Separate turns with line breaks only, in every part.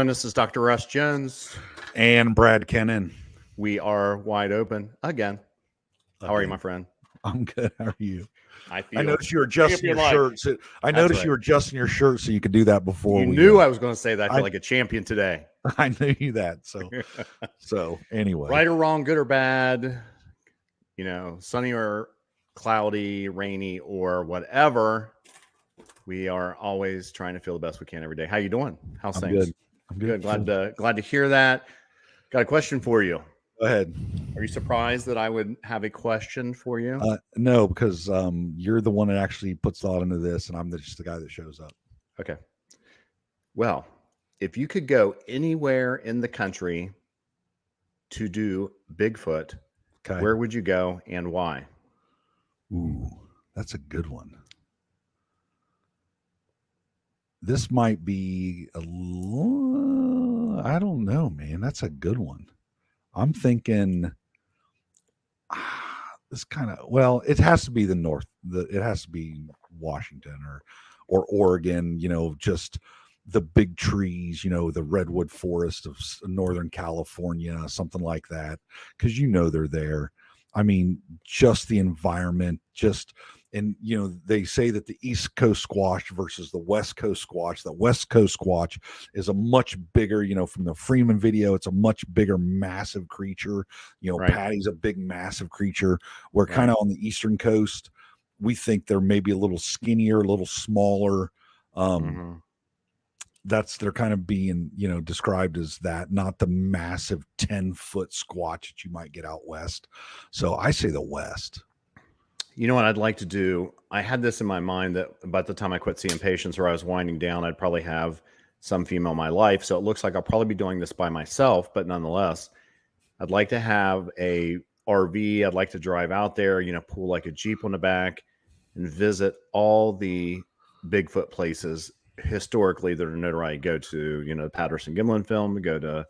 everyone. This is Dr. Russ Jones.
And Brad Kennan.
We are wide open again. How are you, my friend?
I'm good. How are you?
I
noticed you were adjusting your shirt. I noticed you were adjusting your shirt so you could do that before.
You knew I was going to say that. I feel like a champion today.
I knew that. So anyway.
Right or wrong, good or bad, sunny or cloudy, rainy or whatever, we are always trying to feel the best we can every day. How you doing? How's things?
I'm good.
Glad to hear that. Got a question for you.
Go ahead.
Are you surprised that I would have a question for you?
No, because you're the one that actually puts thought into this, and I'm just the guy that shows up.
Okay. Well, if you could go anywhere in the country to do Bigfoot, where would you go and why?
Ooh, that's a good one. This might be I don't know, man. That's a good one. I'm thinking this it has to be the north. It has to be Washington or Oregon, just the big trees, the redwood forest of Northern California, something like that. Because they're there. I mean, just the environment, and they say that the East Coast Squatch versus the West Coast Squatch. The West Coast Squatch is a much bigger, from the Freeman video, it's a much bigger, massive creature. Right. Patty's a big, massive creature. We're kind of on the Eastern Coast. We think they're maybe a little skinnier, a little smaller. They're kind of being, described as that, not the massive 10-foot Squatch that you might get out west. So I say the West.
You know what I'd like to do? I had this in my mind that about the time I quit seeing patients or I was winding down, I'd probably have some female in my life. So it looks like I'll probably be doing this by myself, but nonetheless, I'd like to have a RV. I'd like to drive out there, pull like a Jeep on the back and visit all the Bigfoot places historically that are notoriety. Go to, the Patterson Gimlin film, go to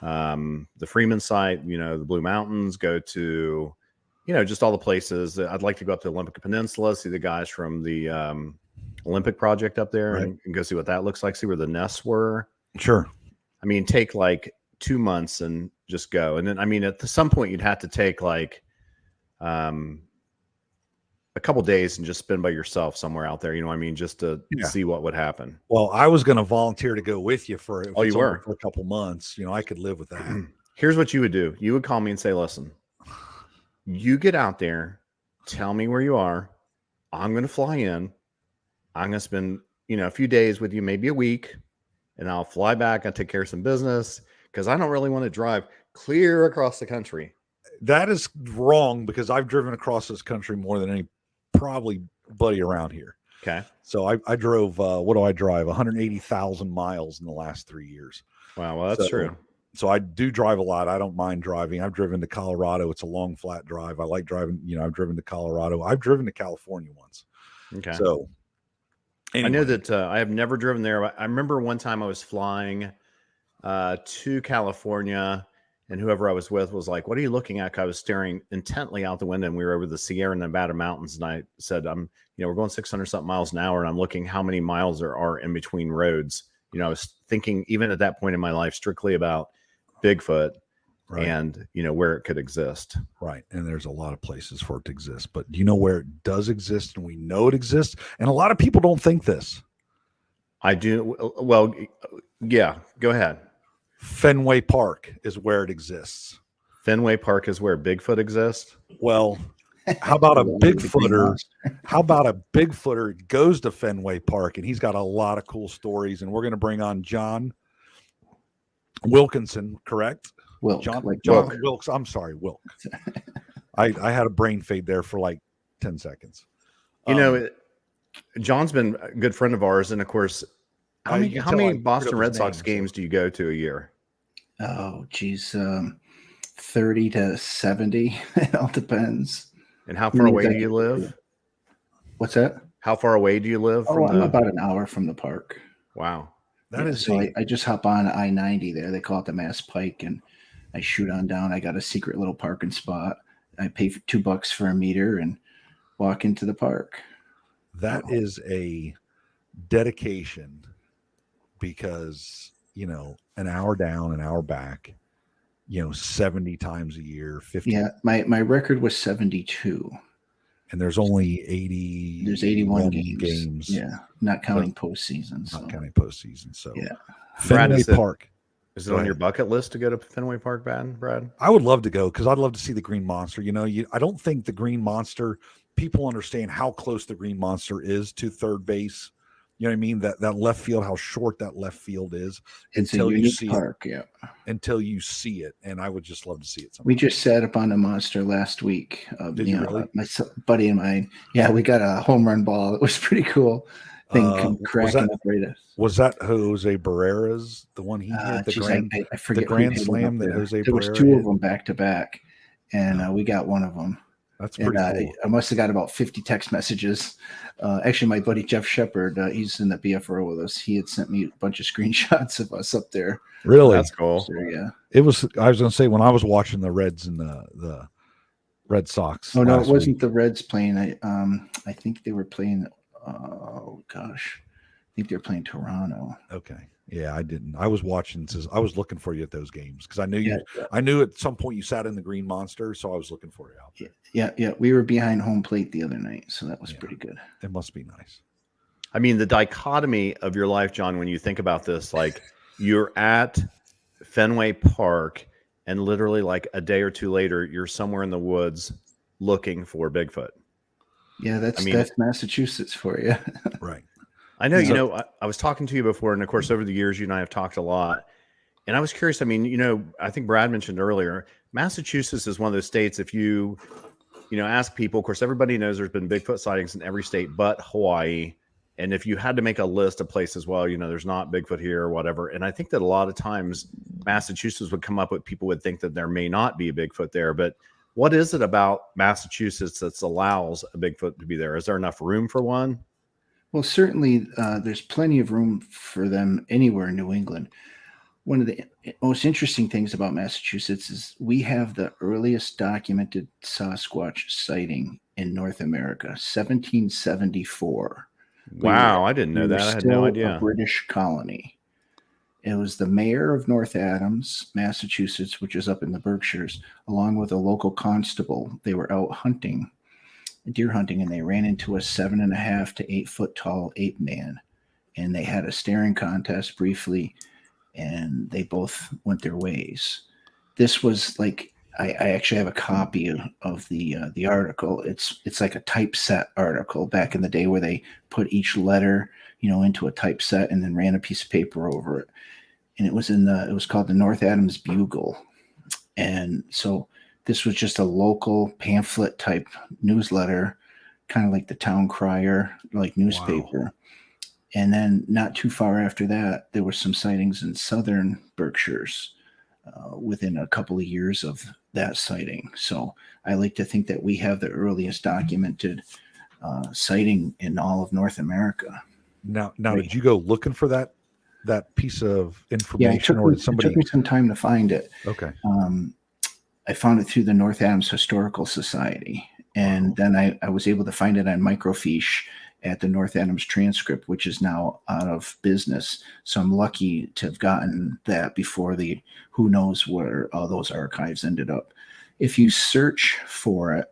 the Freeman site, the Blue Mountains, go to just all the places. I'd like to go up to the Olympic Peninsula, see the guys from the Olympic project up there, right, and go see what that looks like, see where the nests were.
Sure.
I mean, take like 2 months and just go. And then, I mean, at some point you'd have to take like a couple days and just spend by yourself somewhere out there, just to see what would happen.
Well, I was going to volunteer to go with you for
for
a couple months. I could live with that.
Here's what you would do. You would call me and say, listen, you get out there, tell me where you are. I'm going to fly in. I'm going to spend, a few days with you, maybe a week, and I'll fly back. I'll take care of some business because I don't really want to drive clear across the country.
That is wrong because I've driven across this country more than any probably buddy around here.
Okay.
So I drove, what do I drive? 180,000 miles in the last 3 years.
Wow. Well, that's true.
So I do drive a lot. I don't mind driving. I've driven to Colorado. It's a long, flat drive. I like driving. I've driven to Colorado. I've driven to California once.
Okay.
So anyway.
I know that I have never driven there. I remember one time I was flying to California, and whoever I was with was like, "What are you looking at?" I was staring intently out the window, and we were over the Sierra Nevada mountains. And I said, we're going 600 something miles an hour, and I'm looking how many miles there are in between roads. I was thinking even at that point in my life strictly about Bigfoot, right, and where it could exist.
Right. And there's a lot of places for it to exist, but do you know where it does exist? And we know it exists. And a lot of people don't think this.
I do. Well, yeah, go ahead.
Fenway Park is where it exists.
Fenway Park is where Bigfoot exists.
Well, how about a Bigfooter? How about a Bigfooter goes to Fenway Park and he's got a lot of cool stories, and we're going to bring on Jon Wilkinson, correct?
Wilk.
Jon
Wilk.
Wilkes. I'm sorry, Wilk. I had a brain fade there for like 10 seconds.
John's been a good friend of ours, and of course, how many Boston Red Sox games do you go to a year?
Oh, geez, 30 to 70. It all depends.
And how far away do you live?
What's that?
How far away do you live?
I'm about an hour from the park.
Wow.
I just hop on I-90 there. They call it the Mass Pike, and I shoot on down. I got a secret little parking spot. I pay for $2 for a meter and walk into the park.
That is a dedication because, an hour down, an hour back, 70 times a year, 50.
Yeah, my record was 72.
And there's only 80.
There's 81 games. Yeah, not counting postseason.
Not counting postseason. So
yeah,
Fenway Park.
Is it on your bucket list to go to Fenway Park, Brad?
I would love to go because I'd love to see the Green Monster. I don't think the Green Monster, people understand how close the Green Monster is to third base. You know what I mean? That left field, how short that left field is
until you see park,
it. Yeah. Until you see it. And I would just love to see it sometime.
We just sat up on the Monster last week.
Did you really?
My buddy and mine. Yeah, we got a home run ball. It was pretty cool. Cracking up right at us.
Was that Jose Barrera's, the one he hit?
I forget
the grand slam that Jose Barrera
There was two of them back to back, and we got one of them.
That's pretty cool.
I must have got about 50 text messages. Actually, my buddy Jeff Shepard, he's in the BFRO with us. He had sent me a bunch of screenshots of us up there.
Really?
That's cool.
So, yeah.
I was going to say, when I was watching the Reds and the Red Sox.
Oh, no, it wasn't the Reds playing. I think they were playing. Oh, gosh. I think they were playing Toronto.
Okay. Yeah, I didn't. I was watching. I was looking for you at those games because I knew you. Yeah. I knew at some point you sat in the Green Monster, so I was looking for you out there.
Yeah. We were behind home plate the other night, so that was pretty good.
It must be nice.
I mean, the dichotomy of your life, John, when you think about this, like you're at Fenway Park, and literally like a day or two later, you're somewhere in the woods looking for Bigfoot.
Yeah, that's Massachusetts for you.
Right.
I know, I was talking to you before, and of course, over the years, you and I have talked a lot. And I was curious. I mean, I think Brad mentioned earlier, Massachusetts is one of those states, if you ask people, of course, everybody knows there's been Bigfoot sightings in every state but Hawaii. And if you had to make a list of places, well, there's not Bigfoot here or whatever. And I think that a lot of times Massachusetts would come up with, people would think that there may not be a Bigfoot there. But what is it about Massachusetts that allows a Bigfoot to be there? Is there enough room for one?
Well, certainly there's plenty of room for them anywhere in New England. One of the most interesting things about Massachusetts is we have the earliest documented Sasquatch sighting in North America, 1774.
Wow, I didn't know that. I had no idea.
A British colony. It was the mayor of North Adams, Massachusetts, which is up in the Berkshires, along with a local constable. They were out deer hunting, and they ran into a 7.5 to 8 foot tall ape man, and they had a staring contest briefly, and they both went their ways. This was like, I actually have a copy of the article. It's like a typeset article back in the day where they put each letter into a typeset and then ran a piece of paper over it, and it was called the North Adams Bugle. And so this was just a local pamphlet type newsletter, kind of like the Town Crier, like newspaper. Wow. And then not too far after that, there were some sightings in southern Berkshires within a couple of years of that sighting. So I like to think that we have the earliest documented sighting in all of North America.
Now, did you go looking for that piece of information,
or
did somebody?
It took me some time to find it.
Okay.
I found it through the North Adams Historical Society, and then I was able to find it on microfiche at the North Adams Transcript, which is now out of business. So I'm lucky to have gotten that before who knows where all those archives ended up. If you search for it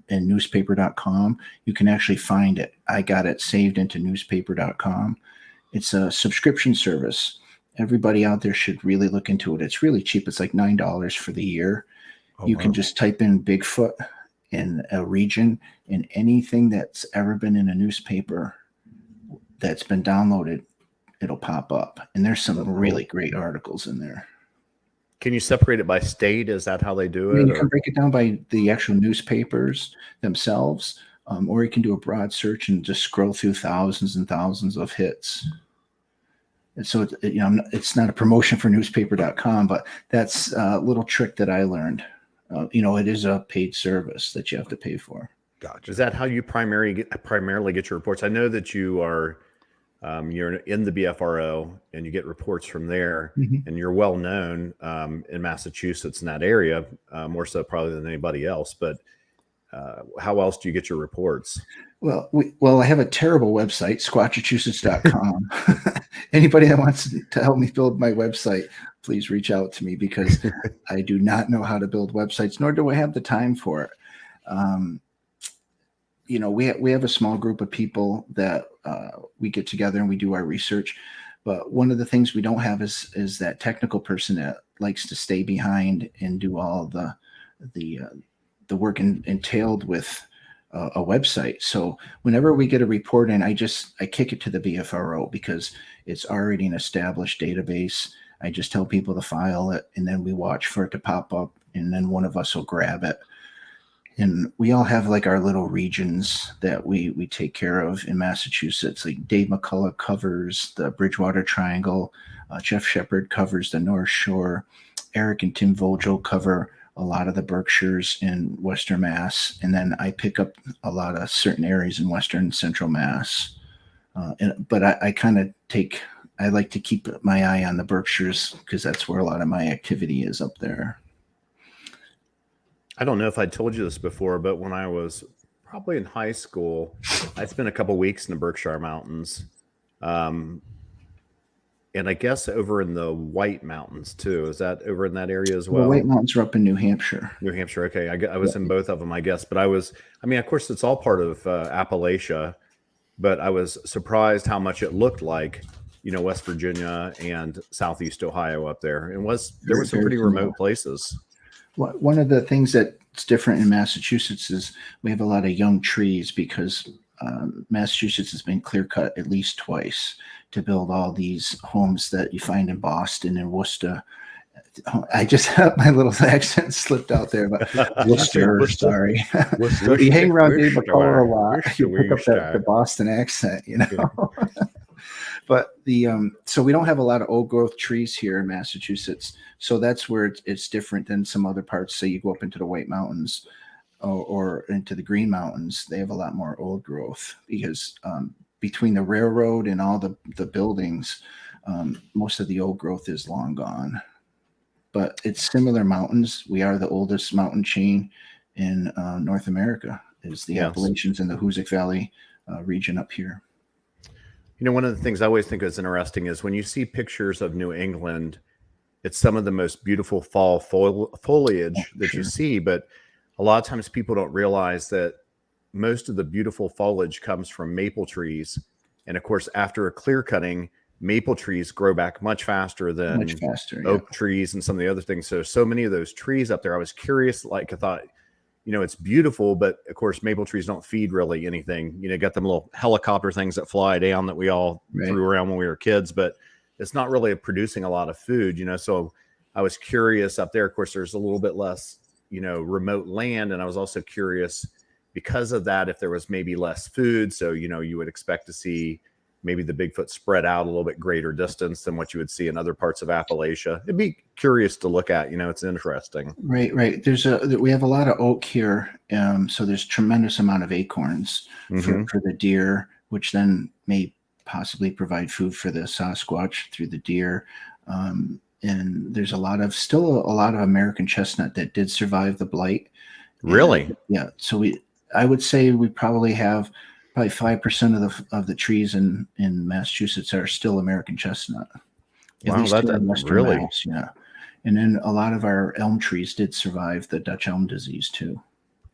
in newspaper.com, you can actually find it. I got it saved into newspaper.com. It's a subscription service. Everybody out there should really look into it. It's really cheap. It's like $9 for the year. You can just type in Bigfoot in a region, and anything that's ever been in a newspaper that's been downloaded, it'll pop up. And there's some really great articles in there.
Can you separate it by state? Is that how they do it?
You can break it down by the actual newspapers themselves, or you can do a broad search and just scroll through thousands and thousands of hits. And so, it's not a promotion for newspaper.com, but that's a little trick that I learned. It is a paid service that you have to pay for.
Gotcha. Is that how you primarily get your reports? I know that you are, you're in the BFRO and you get reports from there, and you're well known in Massachusetts in that area, more so probably than anybody else. But how else do you get your reports?
Well, I have a terrible website, Squatchachusetts.com. Anybody that wants to help me build my website, please reach out to me, because I do not know how to build websites, nor do I have the time for it. We have a small group of people that we get together and we do our research. But one of the things we don't have is that technical person that likes to stay behind and do all the work entailed with a website. So whenever we get a report in, I kick it to the BFRO, because it's already an established database. I just tell people to file it, and then we watch for it to pop up, and then one of us will grab it. And we all have like our little regions that we take care of in Massachusetts. Like Dave McCullough covers the Bridgewater Triangle. Jeff Shepard covers the North Shore. Eric and Tim Vogel cover a lot of the Berkshires in Western Mass. And then I pick up a lot of certain areas in Western and Central Mass. But I like to keep my eye on the Berkshires, because that's where a lot of my activity is up there.
I don't know if I told you this before, but when I was probably in high school, I spent a couple weeks in the Berkshire Mountains. And I guess over in the White Mountains too. Is that over in that area as well?
The White Mountains are up in New Hampshire.
New Hampshire. Okay. I was in both of them, I guess. But of course, it's all part of Appalachia, but I was surprised how much it looked like, West Virginia and Southeast Ohio up there. And there were some pretty remote places.
One of the things that's different in Massachusetts is we have a lot of young trees, because Massachusetts has been clear cut at least twice to build all these homes that you find in Boston and Worcester. I just had my little accent slipped out there, but Worcester, sorry. You hang around Dave McCullough a lot, you pick up the Boston accent, But so we don't have a lot of old growth trees here in Massachusetts. So that's where it's different than some other parts. Say you go up into the White Mountains or into the Green Mountains, they have a lot more old growth, because between the railroad and all the buildings, most of the old growth is long gone. But it's similar mountains. We are the oldest mountain chain in North America, is the Appalachians and the Hoosic Valley region up here.
One of the things I always think is interesting is when you see pictures of New England, it's some of the most beautiful fall foliage that you see. But a lot of times people don't realize that most of the beautiful foliage comes from maple trees. And of course, after a clear cutting, maple trees grow back much faster than oak trees and some of the other things. So many of those trees up there, I was curious, I thought, it's beautiful, but of course, maple trees don't feed really anything. Got them little helicopter things that fly down that we all threw around when we were kids, but it's not really producing a lot of food, So I was curious up there. Of course, there's a little bit less, remote land. And I was also curious because of that, if there was maybe less food. So, you would expect to see maybe the Bigfoot spread out a little bit greater distance than what you would see in other parts of Appalachia. It'd be curious to look at, it's interesting.
Right. We have a lot of oak here. So there's tremendous amount of acorns for the deer, which then may possibly provide food for the Sasquatch through the deer. And there's still a lot of American chestnut that did survive the blight.
Really?
Yeah. So I would say we probably have 5% of the trees in Massachusetts are still American chestnut.
Wow, that's really
Mass, yeah. And then a lot of our elm trees did survive the Dutch elm disease too.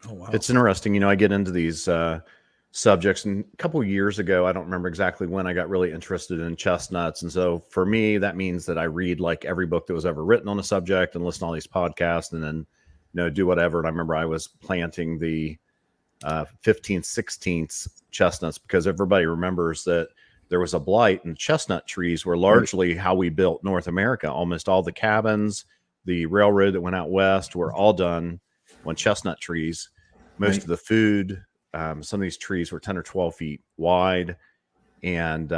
Oh wow, it's interesting. I get into these subjects, and a couple of years ago, I don't remember exactly when, I got really interested in chestnuts, and so for me, that means that I read every book that was ever written on a subject and listen to all these podcasts, and then do whatever. And I remember I was planting the 15th, 16th chestnuts, because everybody remembers that there was a blight, and chestnut trees were largely how we built North America. Almost all the cabins, the railroad that went out west, were all done on chestnut trees. Most of the food, some of these trees were 10 or 12 feet wide, and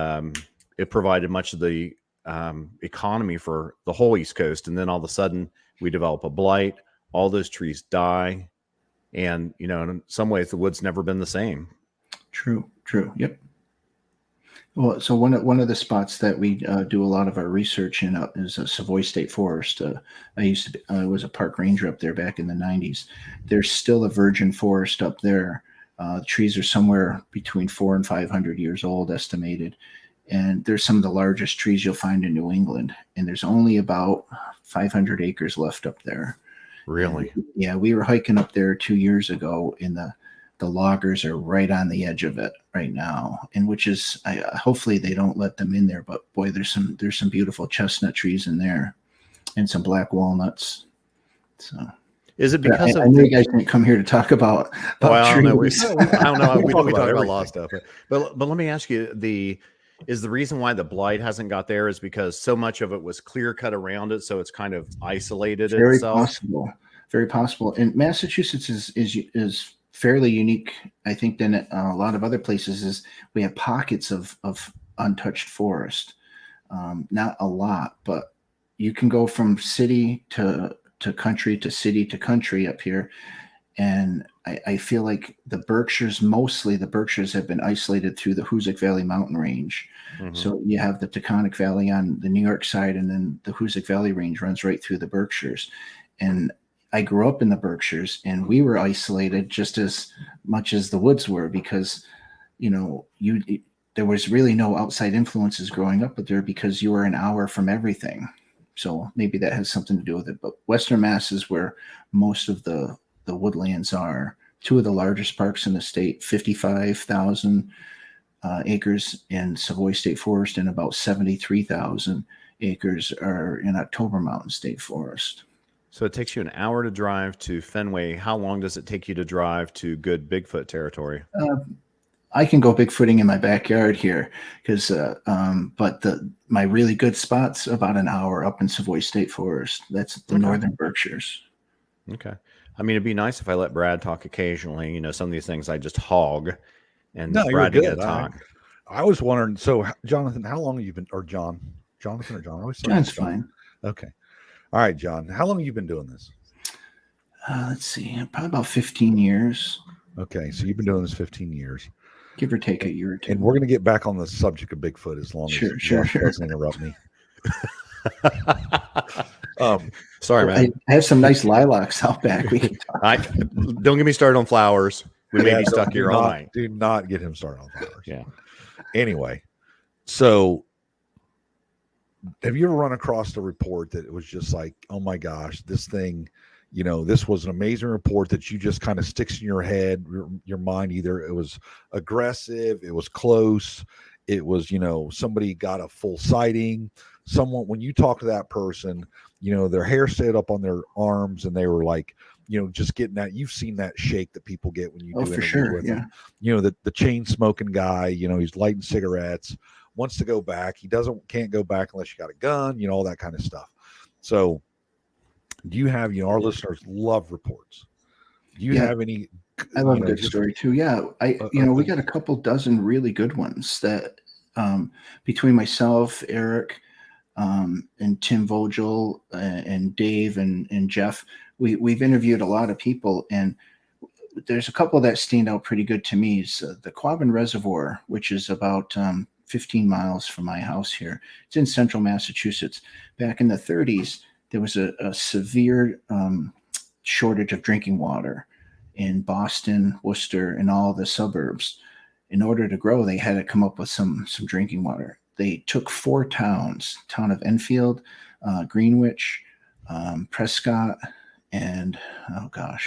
it provided much of the economy for the whole East Coast. And then all of a sudden we develop a blight, all those trees die. And, in some ways the wood's never been the same.
True. Yep. Well, so one of the spots that we do a lot of our research in is Savoy State Forest. I was a park ranger up there back in the 90s. There's still a virgin forest up there. The trees are somewhere between 400 and 500 years old, estimated. And there's some of the largest trees you'll find in New England. And there's only about 500 acres left up there.
Really?
And, yeah, we were hiking up there 2 years ago, and the loggers are right on the edge of it right now, and which is hopefully they don't let them in there. But boy, there's some beautiful chestnut trees in there, and some black walnuts. So.
Is it because
I know you guys didn't come here to talk about
well, I don't know. We
trees.
talk about a lot of stuff, but let me ask you: is the reason why the blight hasn't got there is because so much of it was clear cut around it, so it's kind of isolated
Very
itself?
possible, very possible. And Massachusetts is fairly unique, I think, than a lot of other places. Is we have pockets of untouched forest, not a lot, but you can go from city to country to city to country up here. And I feel like mostly the Berkshires have been isolated through the Hoosick Valley mountain range.
Mm-hmm.
So you have the Taconic Valley on the New York side, and then the Hoosick Valley range runs right through the Berkshires. And I grew up in the Berkshires, and we were isolated just as much as the woods were, because, there was really no outside influences growing up there because you were an hour from everything. So maybe that has something to do with it. But Western Mass is where most of the woodlands are. Two of the largest parks in the state, 55,000 acres in Savoy State Forest, and about 73,000 acres are in October Mountain State Forest.
So it takes you an hour to drive to Fenway. How long does it take you to drive to good Bigfoot territory?
I can go Bigfooting in my backyard here, because but my really good spot's about an hour up in Savoy State Forest. That's the northern Berkshires.
Okay. I mean, it'd be nice if I let Brad talk occasionally. Some of these things I just hog, and
No,
Brad
you're
didn't
good.
get to talk.
I was wondering. So, Jonathan, how long have you been, or Jonathan or John? I always say
John's
John.
fine.
Okay. All right, John. How long have you been doing this?
Let's see, probably about 15 years.
Okay, so you've been doing this 15 years.
Give or take a year or two.
And we're going to get back on the subject of Bigfoot as long as
sure.
doesn't interrupt me.
Sorry, man.
I have some nice lilacs out back. We can talk.
Don't get me started on flowers. We may be stuck here all night.
Do not get him started on flowers.
Yeah.
Anyway, so have you ever run across a report that it was just like, oh my gosh, this thing, this was an amazing report that you just kind of sticks in your head, your mind? Either it was aggressive, it was close, it was, somebody got a full sighting. Someone, when you talk to that person, their hair stayed up on their arms, and they were like, just getting that. You've seen that shake that people get when you do
for
interviews
sure,
with
yeah.
them. The chain smoking guy, he's lighting cigarettes, wants to go back. He can't go back unless you got a gun, all that kind of stuff. So do you have, our listeners love reports. Do you have any?
I love a good story too. Yeah. We got a couple dozen really good ones that, between myself, Eric, and Tim Vogel, and Dave and Jeff, we've interviewed a lot of people, and there's a couple that stand out pretty good to me. Is the Quabbin Reservoir, which is about 15 miles from my house here. It's in central Massachusetts. Back in the 30s, there was a severe shortage of drinking water in Boston, Worcester, and all the suburbs. In order to grow, they had to come up with some drinking water. They took 4 towns: town of Enfield, Greenwich, Prescott, and I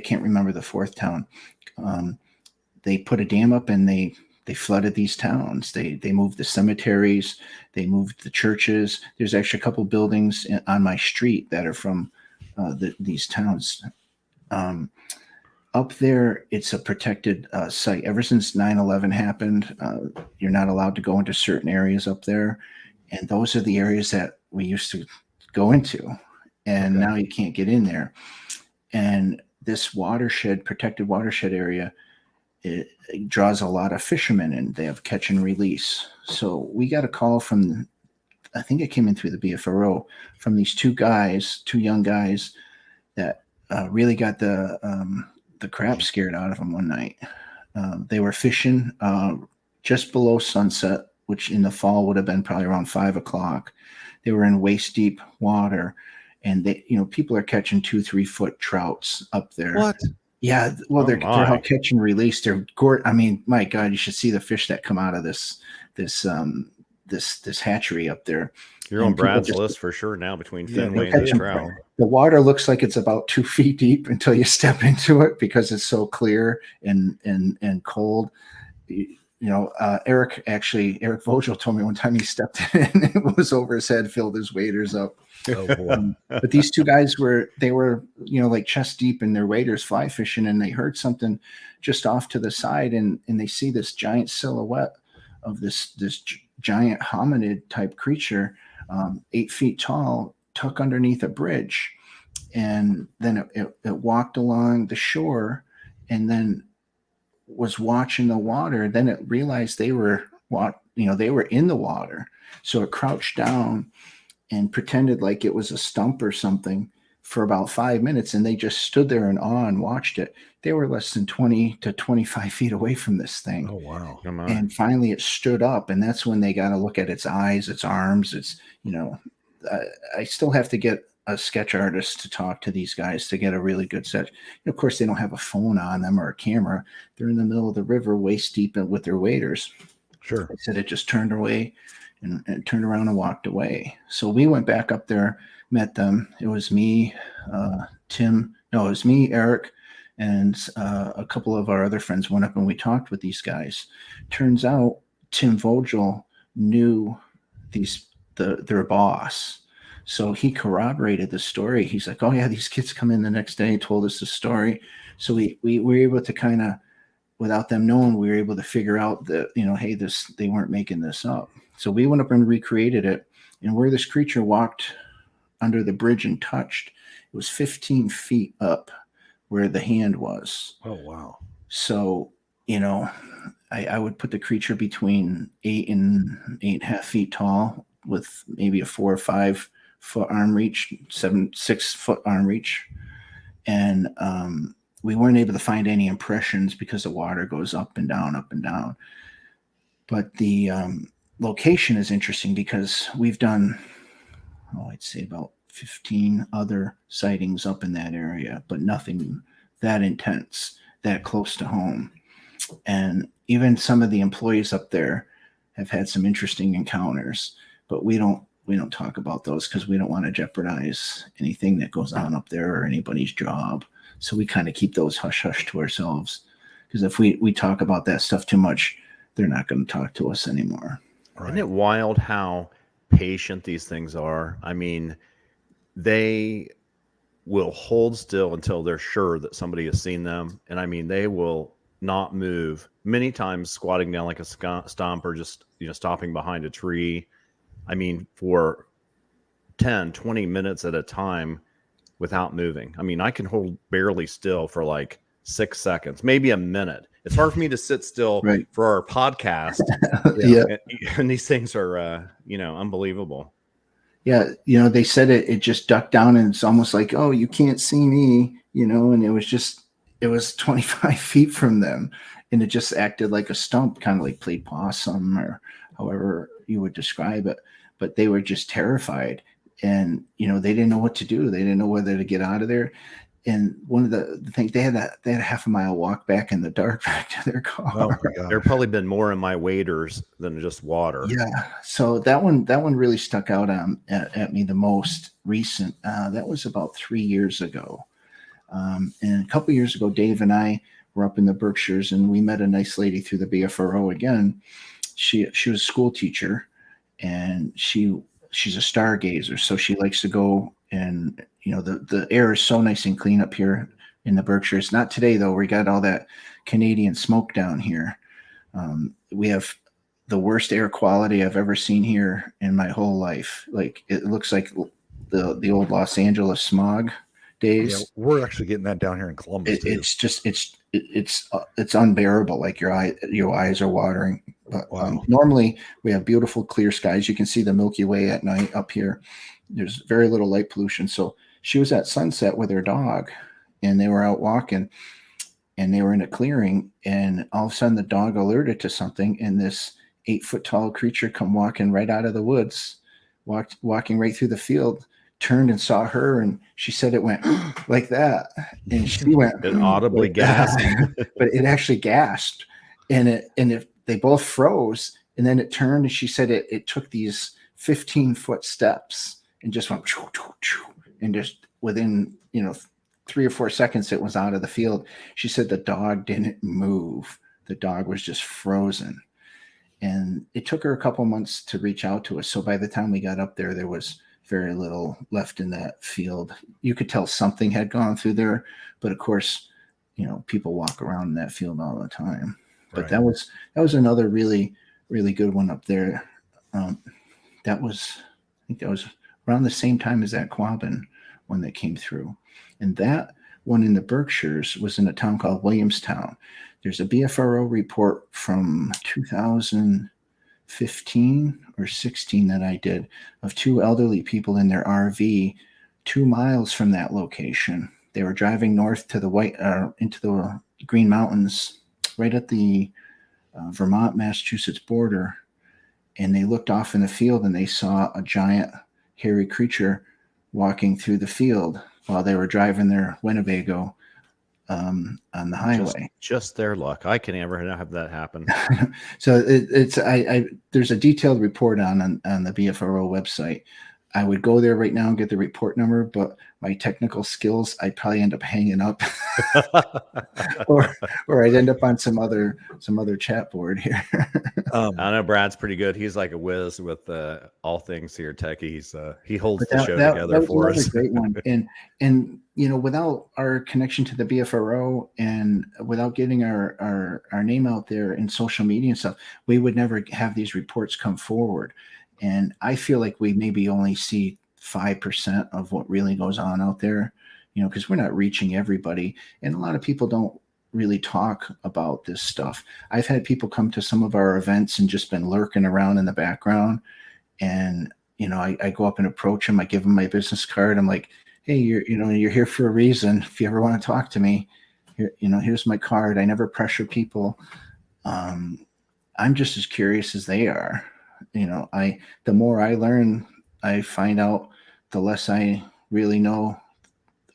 can't remember the 4th town. They put a dam up, and they flooded these towns. They moved the cemeteries, they moved the churches. There's actually a couple buildings on my street that are from these towns. Up there, it's a protected site. Ever since 9/11 happened, you're not allowed to go into certain areas up there. And those are the areas that we used to go into. And now you can't get in there. And this protected watershed area, it draws a lot of fishermen, and they have catch and release. So we got a call from, I think it came in through the BFRO, from these 2 young guys that really got the crap scared out of them one night. They were fishing just below sunset, which in the fall would have been probably around 5 o'clock. They were in waist deep water, and they, people are catching 2-3 foot trouts up there.
What?
Yeah, well,
Oh,
they're
my.
all catch and release. They're I mean, my God, you should see the fish that come out of this hatchery up there.
You're
And
on
people
Brad's
just-
list for sure now between
Yeah,
Fenway
they'll
and
catch
the
'em.
trout.
The water looks like it's about 2 feet deep until you step into it because it's so clear and cold. Eric Vogel told me one time he stepped in and it was over his head, filled his waders up.
Oh boy.
But these two guys were like chest deep in their waders fly fishing, and they heard something just off to the side, and they see this giant silhouette of this giant hominid type creature, 8 feet tall, tuck underneath a bridge. And then it walked along the shore and then was watching the water. Then it realized they were in the water. So it crouched down and pretended like it was a stump or something for about 5 minutes. And they just stood there in awe and watched it. They were less than 20 to 25 feet away from this thing.
Oh wow.
Come on.
And finally it stood up, and that's when they got to look at its eyes, its arms, I still have to get a sketch artist to talk to these guys to get a really good set. Of course, they don't have a phone on them or a camera. They're in the middle of the river, waist deep with their waders.
Sure.
They said it just turned away and turned around and walked away. So we went back up there, met them. It was me, Eric, and a couple of our other friends went up and we talked with these guys. Turns out Tim Vogel knew their boss. So he corroborated the story. He's like, oh yeah, these kids come in the next day and told us the story. So we were able to kind of, without them knowing, we were able to figure out that, hey, they weren't making this up. So we went up and recreated it. And where this creature walked under the bridge and touched, it was 15 feet up where the hand was.
Oh wow.
So, I would put the creature between 8 and 8.5 feet tall with maybe a 4 or 5 foot arm reach, 6 foot arm reach. And we weren't able to find any impressions because the water goes up and down, up and down. But the location is interesting because we've done, I'd say about 15 other sightings up in that area, but nothing that intense, that close to home. And even some of the employees up there have had some interesting encounters, but we don't talk about those because we don't want to jeopardize anything that goes on up there or anybody's job. So we kind of keep those hush to ourselves, because if we talk about that stuff too much, they're not going to talk to us anymore.
Right.
Isn't it wild how patient these things are? I mean, they will hold still until they're sure that somebody has seen them. And I mean, they will not move, many times squatting down like a stump or just, stopping behind a tree. I mean, for 10, 20 minutes at a time without moving. I mean, I can hold barely still for like 6 seconds, maybe a minute. It's hard for me to sit still
Right.
for our podcast.
Yeah.
And these things are, unbelievable.
Yeah. They said it just ducked down, and it's almost like, oh, you can't see me, and it was 25 feet from them, and it just acted like a stump, kind of like played possum or however you would describe it. But they were just terrified, and, they didn't know what to do. They didn't know whether to get out of there. And one of the things, they had a half a mile walk back in the dark back to their car.
Oh my God.
There probably been more in my waders than just water.
Yeah. So that one really stuck out at me the most recent. That was about 3 years ago. And a couple of years ago, Dave and I were up in the Berkshires, and we met a nice lady through the BFRO again. She was a school teacher, and she's a stargazer. So she likes to go, and the air is so nice and clean up here in the Berkshires. Not today though. We got all that Canadian smoke down here. We have the worst air quality I've ever seen here in my whole life. Like, it looks like the old Los Angeles smog days.
Yeah, we're actually getting that down here in Columbus too.
It's just it's unbearable. Like your eyes are watering. But
Wow.
normally we have beautiful clear skies. You can see the Milky Way at night up here. There's very little light pollution. So she was at sunset with her dog, and they were out walking, and they were in a clearing, and all of a sudden the dog alerted to something, and this 8-foot tall creature come walking right out of the woods, walking right through the field, turned and saw her, and she said it went like that, and she went
It audibly
like
gasped.
but it actually gasped, and they both froze, and then it turned, and she said it took these 15-foot steps and just went and just within 3 or 4 seconds it was out of the field. She said the dog didn't move. The dog was just frozen. And it took her a couple months to reach out to us. So by the time we got up there was very little left in that field. You could tell something had gone through there, but of course, people walk around in that field all the time. But that was another really, really good one up there. I think that was around the same time as that Quabbin one that came through. And that one in the Berkshires was in a town called Williamstown. There's a BFRO report from 2015 or 16 that I did of 2 elderly people in their RV 2 miles from that location. They were driving north to into the Green Mountains, right at the Vermont-Massachusetts border, and they looked off in the field and they saw a giant hairy creature walking through the field while they were driving their Winnebago on the highway.
Just their luck. I can never have that happen.
So there's a detailed report on the BFRO website. I would go there right now and get the report number, but my technical skills, I'd probably end up hanging up, or I'd end up on some other chat board here.
I know Brad's pretty good. He's like a whiz with all things here techie. He holds the show together for us.
Great one. And without our connection to the BFRO and without getting our name out there in social media and stuff, we would never have these reports come forward. And I feel like we maybe only see 5% of what really goes on out there, because we're not reaching everybody. And a lot of people don't really talk about this stuff. I've had people come to some of our events and just been lurking around in the background. And, I go up and approach them. I give them my business card. I'm like, hey, you're here for a reason. If you ever want to talk to me, here's my card. I never pressure people. I'm just as curious as they are. The more I learn, I find out the less I really know,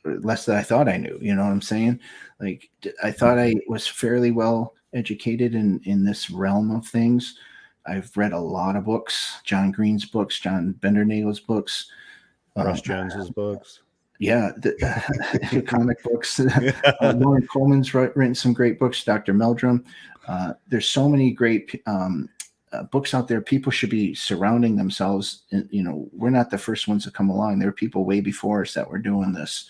less that I thought I knew. You know what I'm saying? Like, I thought I was fairly well educated in this realm of things. I've read a lot of books, John Green's books, John Bendernagel's books,
Russ Jones's books.
Yeah, the comic books. Lauren Coleman's written some great books, Dr. Meldrum. There's so many great books out there. People should be surrounding themselves. We're not the first ones to come along. There are people way before us that were doing this.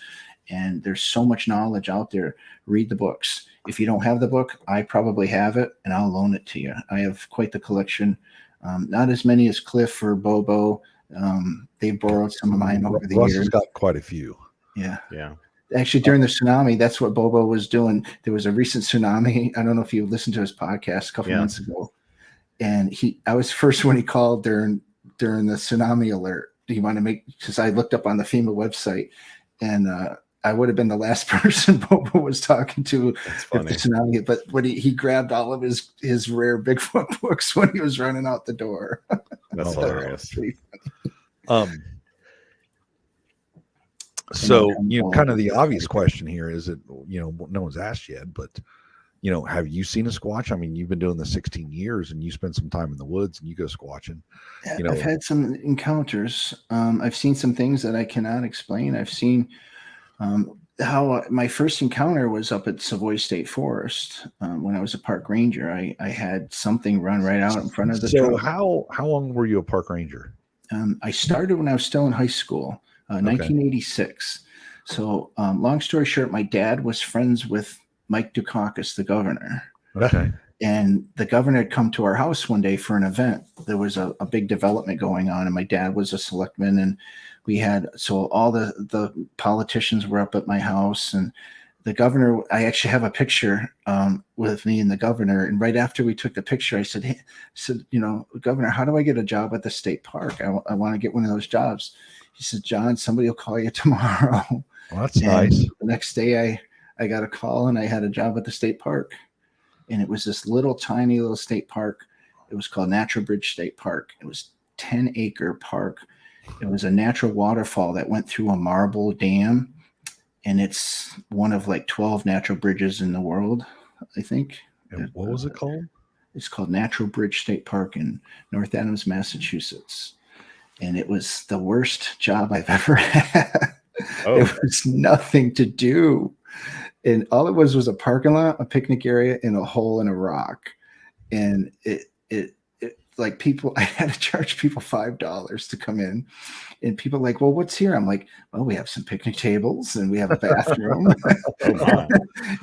And there's so much knowledge out there. Read the books. If you don't have the book, I probably have it, and I'll loan it to you. I have quite the collection. Not as many as Cliff or Bobo. They borrowed some of mine over the
Russ
years.
has got quite a few.
Yeah.
Yeah.
Actually, during the tsunami, that's what Bobo was doing. There was a recent tsunami. I don't know if you listened to his podcast a couple months ago. And I was the first one he called during the tsunami alert. Do you want to because I looked up on the FEMA website, and I would have been the last person Bobo was talking to if the tsunami. But when he grabbed all of his rare Bigfoot books when he was running out the door.
That's hilarious.
So, kind of the obvious question here is that, no one's asked yet, but, have you seen a Squatch? I mean, you've been doing this 16 years and you spend some time in the woods and you go squatching.
I've had some encounters. I've seen some things that I cannot explain. I've seen how my first encounter was up at Savoy State Forest when I was a park ranger. I had something run right out in front of the truck.
So how long were you a park ranger?
I started when I was still in high school, 1986. So long story short, my dad was friends with Mike Dukakis, the governor.
Okay.
And the governor had come to our house one day for an event. There was a big development going on, and my dad was a selectman, and so all the politicians were up at my house, and the governor, I actually have a picture with me and the governor. And right after we took the picture, I said, hey, Governor, how do I get a job at the state park? I want to get one of those jobs. He said, John, somebody will call you tomorrow.
Well, that's nice.
The next day I got a call and I had a job at the state park. And it was this little tiny little state park. It was called Natural Bridge State Park. It was 10-acre park. It was a natural waterfall that went through a marble dam. And it's one of like 12 natural bridges in the world, I think.
And what was it called?
It's called Natural Bridge State Park in North Adams, Massachusetts. And it was the worst job I've ever had.
Oh.
There was nothing to do. And all it was a parking lot, a picnic area, and a hole in a rock. And it like people, I had to charge people $5 to come in. And people are like, well, what's here? I'm like, well, we have some picnic tables and we have a bathroom. And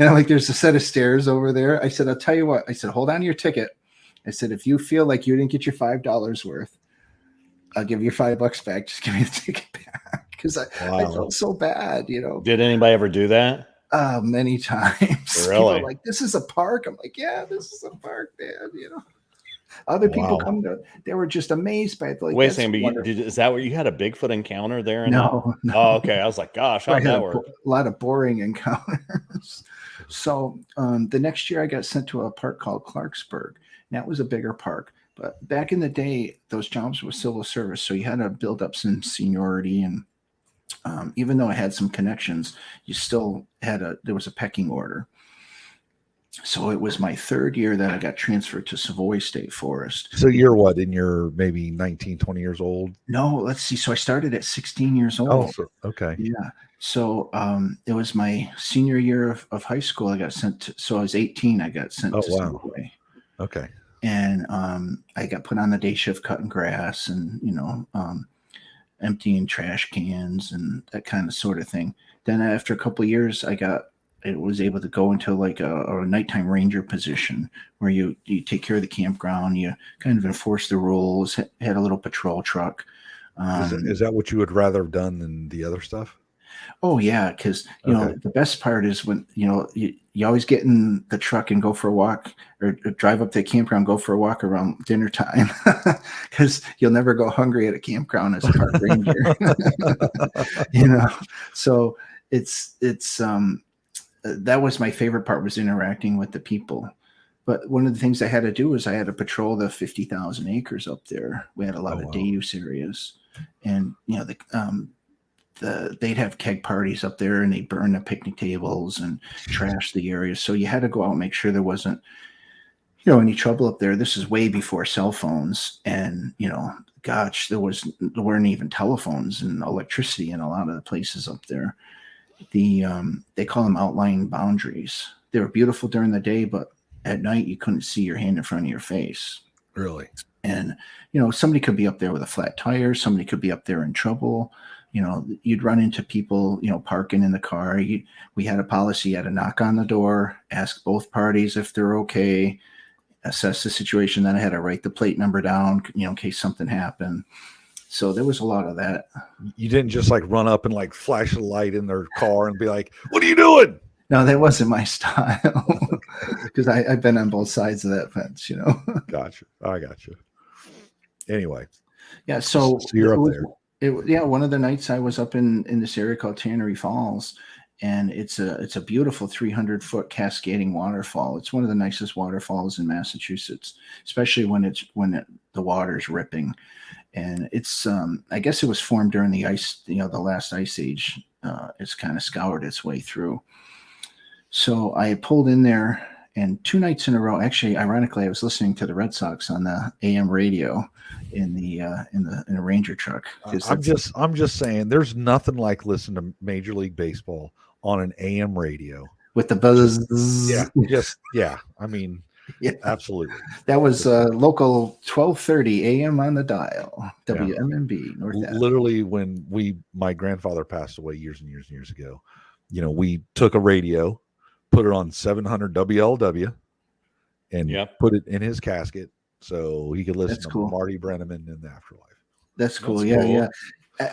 I'm like, there's a set of stairs over there. I said, I'll tell you what. I said, hold on to your ticket. I said, if you feel like you didn't get your $5 worth, I'll give you $5 back. Just give me the ticket back. Because I felt so bad, you know.
Did anybody ever do that?
Many times.
Really?
People are like, this is a park. I'm like, yeah, this is a park, man. You know. Other people come to, they were just amazed by it. Like,
wait a second, is that where you had a Bigfoot encounter there?
No.
Oh, okay. I was like, gosh, how'd that work?
A lot of boring encounters. So the next year I got sent to a park called Clarksburg. And that was a bigger park. But back in the day, those jobs were civil service. So you had to build up some seniority. And even though I had some connections, you still there was a pecking order. So it was my third year that I got transferred to Savoy State Forest.
So you're what, in your maybe 19, 20 years old?
No, let's see. So I started at 16 years old.
Oh, okay.
Yeah. So it was my senior year of high school. I got sent to, so I was 18. I got sent to Savoy.
Okay.
And I got put on the day shift cutting grass and, you know, emptying trash cans and that kind of sort of thing. Then after a couple of years, I was able to go into like a nighttime ranger position where you take care of the campground, you kind of enforce the rules, had a little patrol truck.
Is that what you would rather have done than the other stuff?
Oh yeah, because you know the best part is when you always get in the truck and go for a walk or drive up to the campground, go for a walk around dinner time because you'll never go hungry at a campground as a park ranger. You know, so it's that was my favorite part, was interacting with the people. But one of the things I had to do was I had to patrol the 50,000 acres up there. We had a lot of day use areas, and you know they'd have keg parties up there, and they'd burn the picnic tables and trash the areas. So you had to go out and make sure there wasn't, you know, any trouble up there. This is way before cell phones, and you know, gosh, there weren't even telephones and electricity in a lot of the places up there. They call them outlying boundaries. They were beautiful during the day, but at night you couldn't see your hand in front of your face.
Really?
And you know, somebody could be up there with a flat tire, somebody could be up there in trouble. You know, you'd run into people, you know, parking in the car. We had a policy, you had to knock on the door, ask both parties if they're okay, assess the situation. Then I had to write the plate number down, you know, in case something happened. So there was a lot of that.
You didn't just like run up and like flash a light in their car and be like, "What are you doing?"
No, that wasn't my style, because I've been on both sides of that fence, you know.
Gotcha. I gotcha. Anyway.
Yeah. So
you're up there.
One of the nights I was up in this area called Tannery Falls, and it's a beautiful 300-foot cascading waterfall. It's one of the nicest waterfalls in Massachusetts, especially when the water's ripping. And it's I guess it was formed during the ice, you know, the last ice age. It's kind of scoured its way through. So I pulled in there, and 2 nights in a row, actually, ironically, I was listening to the Red Sox on the AM radio in a Ranger truck.
I'm just saying, there's nothing like listening to Major League Baseball on an AM radio
with the buzz.
I mean, yeah, absolutely.
That was local 1230 AM on the dial, WMMB North.
Literally, when my grandfather passed away years and years and years ago, you know, we took a radio, put it on 700 WLW, and put it in his casket so he could listen to Marty Brenneman in the afterlife.
That's cool. Yeah.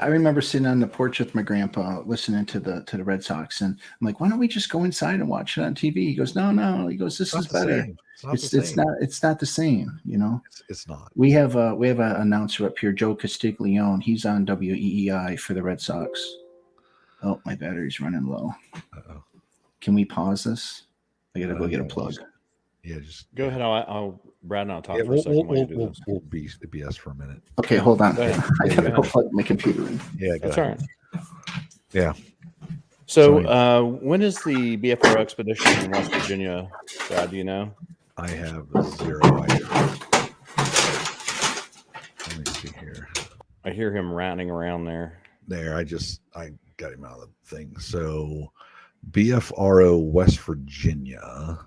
I remember sitting on the porch with my grandpa listening to the Red Sox, and I'm like, why don't we just go inside and watch it on TV? He goes, no. He goes, this is better. It's not the same, you know.
It's not.
We have an announcer up here, Joe Castiglione. He's on WEEI for the Red Sox. Oh, my battery's running low.
Uh-oh.
Can we pause this? I gotta go get a plug.
Yeah, just
Go ahead. I'll Brad and I'll talk
yeah,
for a second while you do this.
we'll be BS for a minute.
Okay, hold on.
Go ahead.
I
Yeah,
gotta
go
go
ahead.
plug my computer in.
Yeah,
That's all right.
Yeah.
So, when is the BFRO expedition in West Virginia, Brad? Do you know?
I have 0 idea. Let me see here.
I hear him ranting around there.
There, I got him out of the thing. So, BFRO West Virginia,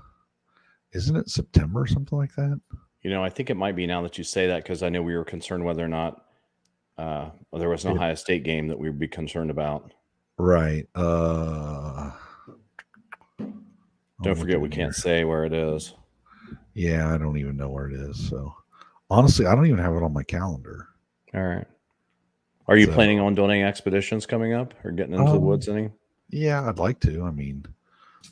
isn't it September or something like that?
You know, I think it might be now that you say that, because I know we were concerned whether or not there was an Ohio State game that we would be concerned about.
Right.
Don't forget, we can't say where it is.
Yeah, I don't even know where it is. So, honestly, I don't even have it on my calendar.
All right. Are you planning on doing any expeditions coming up or getting into the woods any?
Yeah, I'd like to. I mean,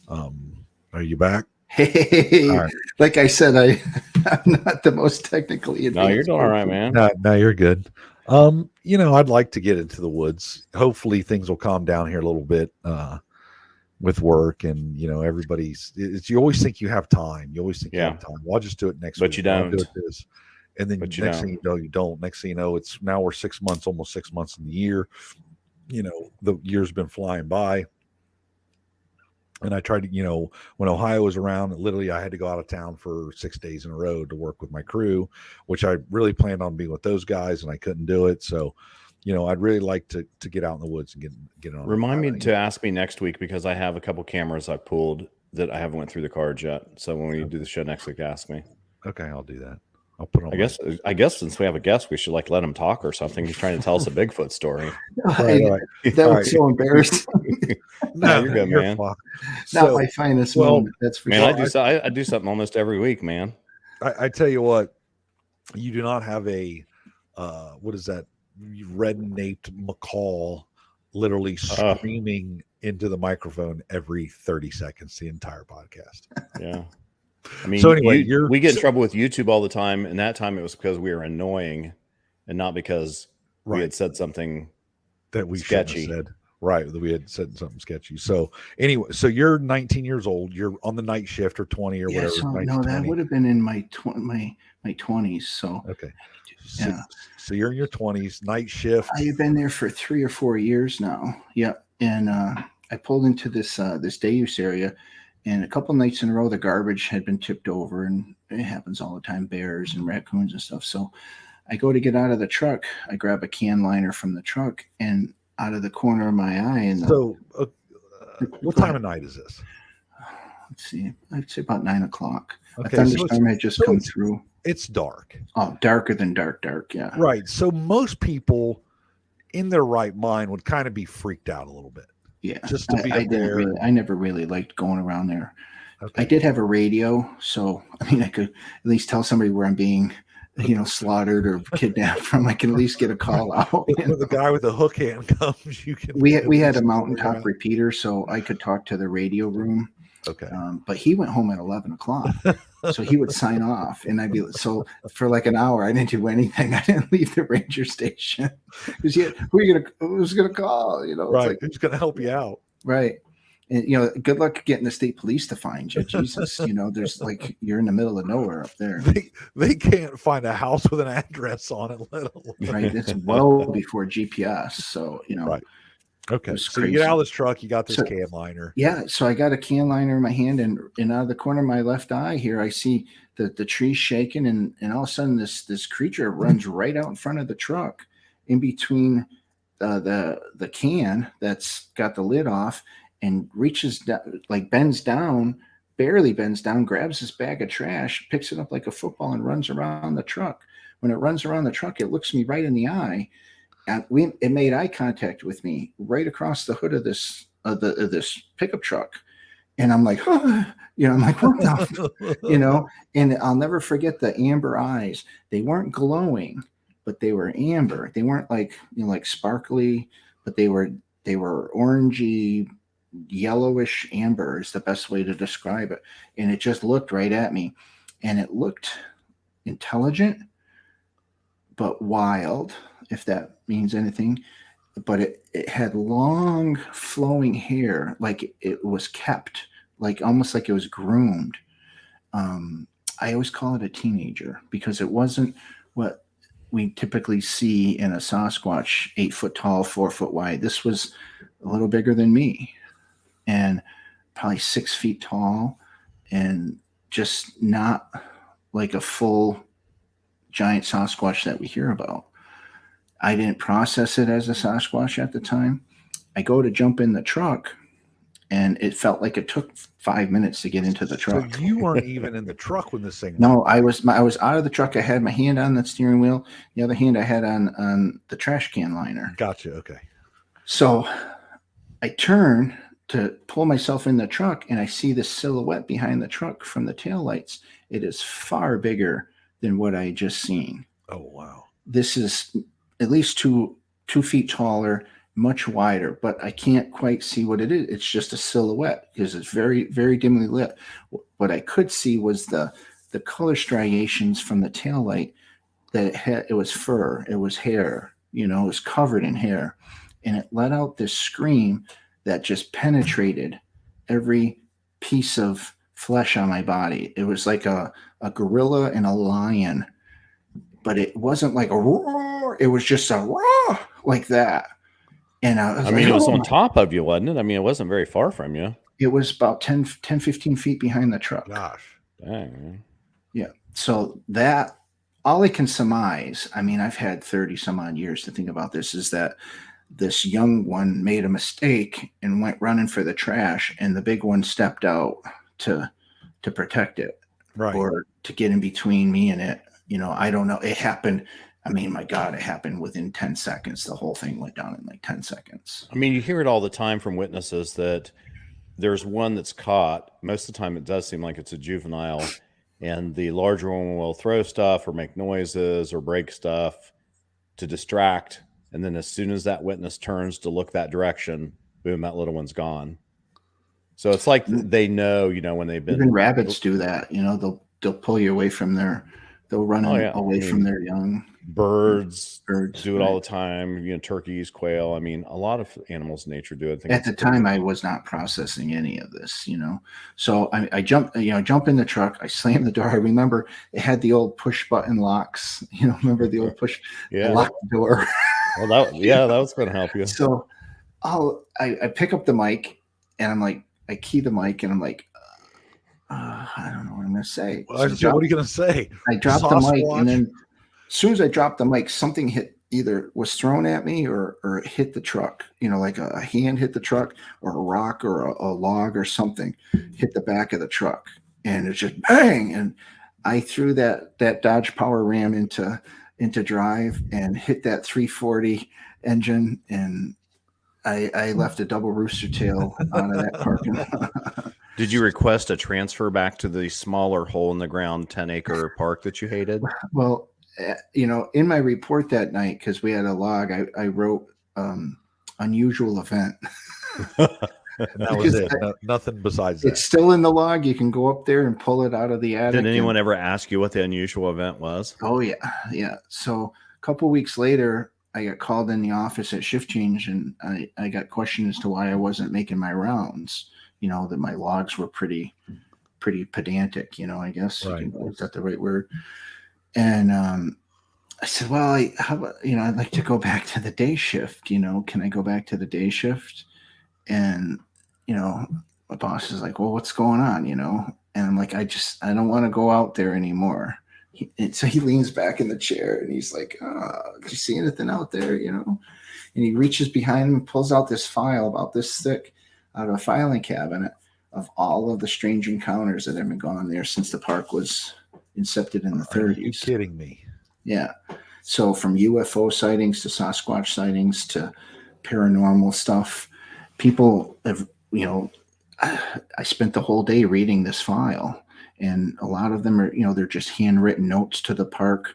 are you back?
Hey,
All right.
like I said, I'm not the most technically advanced.
No, you're doing all right, man.
No, you're good. I'd like to get into the woods. Hopefully things will calm down here a little bit with work, and you always think you have time. You always think you have time. Well, I'll just do it next week.
But you don't.
I'll do it this. And then next thing you know, you don't. Next thing you know, we're 6 months, almost 6 months in the year. The year's been flying by. And I tried to, when Ohio was around, literally I had to go out of town for 6 days in a row to work with my crew, which I really planned on being with those guys, and I couldn't do it. So, I'd really like to get out in the woods and get on.
Remind me to ask me next week, because I have a couple cameras I pulled that I haven't went through the cards yet. So when we do the show next week, ask me.
Okay, I'll do that. I'll put on.
I guess since we have a guest, we should let him talk or something. He's trying to tell us a Bigfoot story.
Right.
That was so embarrassing.
No, you're good, man.
Not my finest moment. That's for sure.
I do something almost every week, man.
I tell you what, you do not have a what is that? Red-naped macaw literally screaming into the microphone every 30 seconds the entire podcast.
Yeah. I mean,
so anyway,
we get in trouble with YouTube all the time, and that time it was because we were annoying and not because we had said something
that we
sketchy.
Said. Right, that we had said something sketchy. So anyway, so you're 19 years old. You're on the night shift or 20 or whatever.
So, no, that would have been in my 20s. So
okay, so you're in your 20s, night shift.
I've been there for 3 or 4 years now. Yeah, and I pulled into this Deus area. And a couple nights in a row, the garbage had been tipped over, and it happens all the time, bears and raccoons and stuff. So I go to get out of the truck. I grab a can liner from the truck, and out of the corner of my eye.
What time of night is this?
Let's see. I'd say about 9 o'clock.
Okay,
a thunderstorm had just come through.
It's dark.
Oh, darker than dark, yeah.
Right. So most people in their right mind would kind of be freaked out a little bit.
Yeah,
just to be
I never really liked going around there. Okay. I did have a radio, so I mean, I could at least tell somebody where I'm being, slaughtered or kidnapped from. I can at least get a call out.
When the guy with the hook hand comes, you can.
We had a mountaintop repeater, so I could talk to the radio room.
Okay,
but he went home at 11 o'clock, so he would sign off, and I'd be so for like an hour. I didn't do anything. I didn't leave the ranger station because who's gonna call?
Right? Who's gonna help you out?
Right, and good luck getting the state police to find you. Jesus, there's you're in the middle of nowhere up there.
They can't find a house with an address on it, let alone.
Right, it's well before GPS. So
right. Okay, so you get out of this truck, you got this can liner.
Yeah, so I got a can liner in my hand, and out of the corner of my left eye here, I see the tree shaking, and all of a sudden this creature runs right out in front of the truck, in between the can that's got the lid off, and reaches down, barely bends down, grabs this bag of trash, picks it up like a football, and runs around the truck. When it runs around the truck, it looks me right in the eye. And it made eye contact with me right across the hood of this pickup truck, and I'm like, oh, I'm like, what the, and I'll never forget the amber eyes. They weren't glowing, but they were amber. They weren't like sparkly, but they were orangey, yellowish amber is the best way to describe it. And it just looked right at me, and it looked intelligent, but wild, if that means anything. But it had long flowing hair, like it was kept like almost like it was groomed. I always call it a teenager because it wasn't what we typically see in a Sasquatch, 8 foot tall, 4 foot wide. This was a little bigger than me and probably 6 feet tall and just not like a full giant Sasquatch that we hear about. I didn't process it as a Sasquatch at the time. I go to jump in the truck and it felt like it took 5 minutes to get into the truck.
So you weren't even in the truck when this thing.
No, I was out of the truck. I had my hand on the steering wheel. The other hand I had on the trash can liner.
Gotcha. Okay.
So I turn to pull myself in the truck, and I see the silhouette behind the truck from the taillights. It is far bigger than what I had just seen.
Oh wow!
This is at least two feet taller, much wider, but I can't quite see what it is. It's just a silhouette because it's very, very dimly lit. What I could see was the color striations from the taillight that it was fur, it was hair, it was covered in hair. And it let out this scream that just penetrated every piece of flesh on my body. It was like a gorilla and a lion, but it wasn't like a roar. It was just a roar like that. And I
mean, it was on top of you, wasn't it? I mean, it wasn't very far from you.
It was about 10, 15 feet behind the truck.
Gosh.
Dang.
Yeah. So that, all I can surmise, I mean, I've had 30 some odd years to think about this, is that this young one made a mistake and went running for the trash, and the big one stepped out to protect it,
right,
or to get in between me and it. I don't know. It happened. I mean, my God, it happened within 10 seconds. The whole thing went down in like 10 seconds.
I mean, you hear it all the time from witnesses that there's one that's caught. Most of the time, it does seem like it's a juvenile, and the larger one will throw stuff or make noises or break stuff to distract. And then as soon as that witness turns to look that direction, boom, that little one's gone. So it's like they know, when they've been.
Even rabbits do that. They'll pull you away from they'll run away from their young.
Birds do it all the time. Turkeys, quail. I mean, a lot of animals in nature do it.
At the time, I was not processing any of this, So I jump in the truck. I slam the door. I remember it had the old push button locks. Remember the old push?
Yeah.
Lock the door.
Well, that was going to help you.
So I pick up the mic, and I'm like, I key the mic, and I'm like, I don't know what I'm going to say.
Well, what are you going to say?
I dropped the mic, and then as soon as I dropped the mic, something either was thrown at me or it hit the truck. Like a hand hit the truck, or a rock or a log or something hit the back of the truck, and it's just bang. And I threw that Dodge Power Ram into drive and hit that 340 engine, and I left a double rooster tail out of that parking lot.
Did you request a transfer back to the smaller hole in the ground 10-acre park that you hated?
Well, in my report that night, because we had a log, I wrote unusual event.
That was it. Nothing besides that.
It's still in the log. You can go up there and pull it out of the attic.
Did anyone ever ask you what the unusual event was?
Oh, yeah. Yeah. So a couple weeks later, I got called in the office at shift change, and I got questioned as to why I wasn't making my rounds. That my logs were pretty pedantic, I guess.
Right.
Is that the right word? And I said, well, how about, I'd like to go back to the day shift. Can I go back to the day shift? And, my boss is like, well, what's going on? And I'm like, I don't want to go out there anymore. So he leans back in the chair, and he's like, did you see anything out there? And he reaches behind him and pulls out this file about this thick out of a filing cabinet of all of the strange encounters that have been going on there since the park was incepted in the 30s.
Are you kidding me?
Yeah. So from UFO sightings to Sasquatch sightings to paranormal stuff, people have, I spent the whole day reading this file, and a lot of them are, they're just handwritten notes to the park.